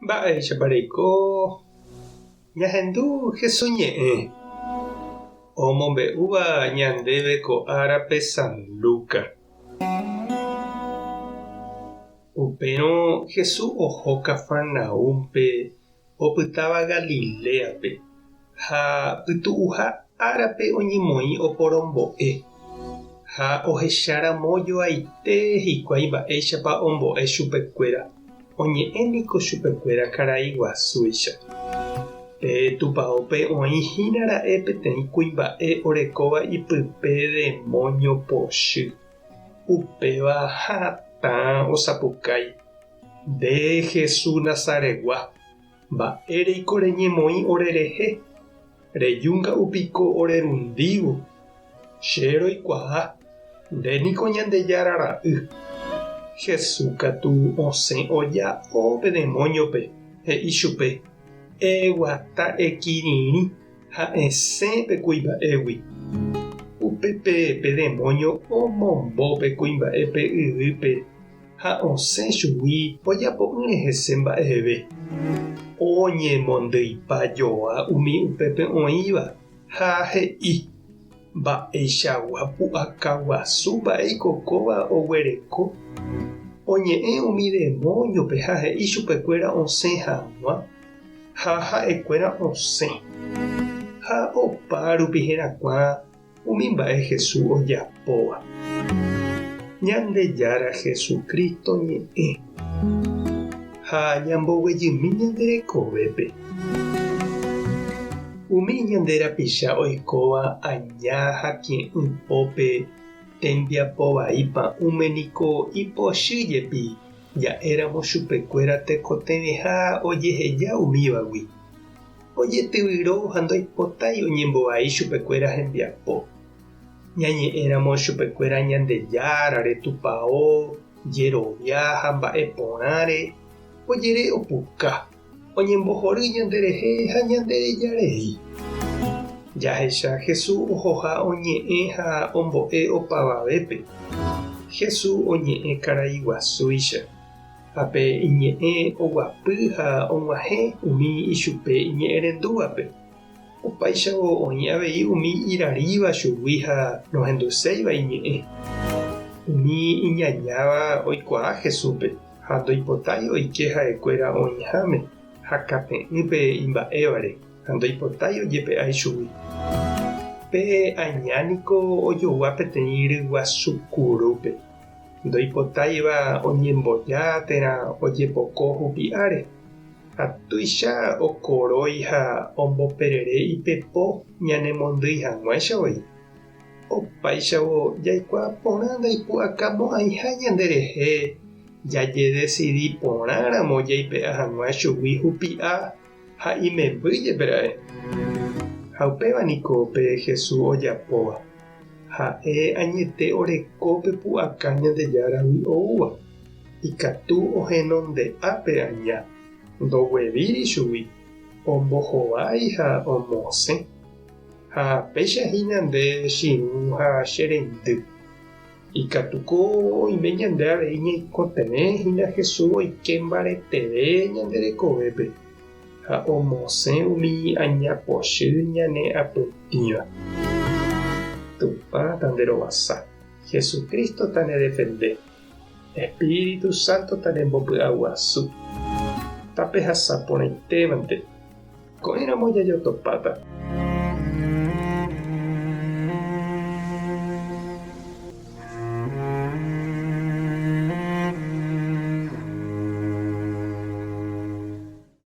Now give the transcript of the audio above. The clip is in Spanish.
Mba'éichapareko ñahendu Jesús ñe'ẽ omombe'úva ñandéve ko árape San Lucas. Upérõ Jesús oho Kafarnaúmpe opytáva Galileape ha pytu'uha árape oñemoĩ oporombo'e ha ohecharãmojoaite hikuái mba'éichapa ombo'e chupekuéra. Oñe'ẽniko chupekuéra karai guasúicha. Tupãópe oĩhínara'e peteĩ kuimba'e orekóva ipype demonio pochy. Upéva hatã osapukái. Nde Jesús Nazaregua, mba'éreiko reñemoĩ orerehe. Rejúnga'upiko orerundívo. Che roikuaa, ndéniko Ñandejára ra'y. Jesús katu osẽ oja'ópe demóniope, he'i chupe: eguata ekirirĩ ha esẽpe kuimba'égui. Upépe demónio omombópe kuimba'épe yvýpe ha osẽ chugui ojapo'ỹre hese mba'eve. Oñemondýipajoa umi upépe oĩva ha he'i: mba'eichagua pu'aka guasu mba'éiko kóva oguereko. Oñe'ẽ umi demóniope ha he'i chupekuéra osẽ hag̃ua ha ha'ekuéra osẽ. Ha opa rupi herakuã umi mba'e Jesús ojapóva. Ñandejára Jesukristo ñe'ẽ ha ñamboguejymi ñanderekovépe. Umi ñande rapicha oikóva aña ha ke'ypópe tembiapovaípa uméniko ipochýjepi ja'éramo chupekuéra tekotevẽha ojeheja umívagui. Ojetyvyrõ ha ndoipotái oñembovai chupekuéra hembiapo. Ñañe'ẽramo chupekuéra Ñandejára retupão, jerovia ha mba'eporãre ojere opuka. Oñembohory ñanderehe ha ñanderejarei. Jahecha Jesús ohoha oñe'ẽ ha ombo'e opavavépe. Jesús oñe'ẽ karai guasúicha. Ápe iñe'ẽ oguapy ha og̃uahẽ umi ichupe iñe'ẽrendúvape. Opáichavo oĩ avei umi iraríva chugui ha nohenduséiva iñe'ẽ. Umi iñañáva oikuaa Jesúspe ha ndoipotái oike ha'ekuéra oĩháme ha kape'ỹpe imba'évare ha ndoipotái ojepe'ái chugui. Pe añániko ojogua peteĩ ryguasukurúpe. Ndoipotáiva oñemboja térã ojepoko hupi'áre. Ha tuicha okorói ha omboperere ipepo ñanemondýi hag̃uáichavoi. Opáichavo jaikuaa porã ndaipu'akamo'ãiha ñanderehe jaje decidi porãramo jaipe'a hag̃ua chugui hupi'a ha imembýjeperae. Ha upévaniko pe Jesús ojapóva. Ha'e añete orekópe pu'aka Ñandejáragui oúva. Ikatu ohenonde'ápe aña. Ndoguevíri chugui. Ombohovái ha omosẽ. Ha péichahína nde chiru ha cherendy. Ikatuko oime ñande avei ñaikotevẽhína Jesús oike mbareteve ñanderekovépe ha omosẽ umi añapochy ñane apytĩva. Tupã tanderovasa. Jesucristo tanedefende. Espíritu Santo tanembopy'aguasu. Tapehasa porãitémante. Ko'ẽramo jajotopáta.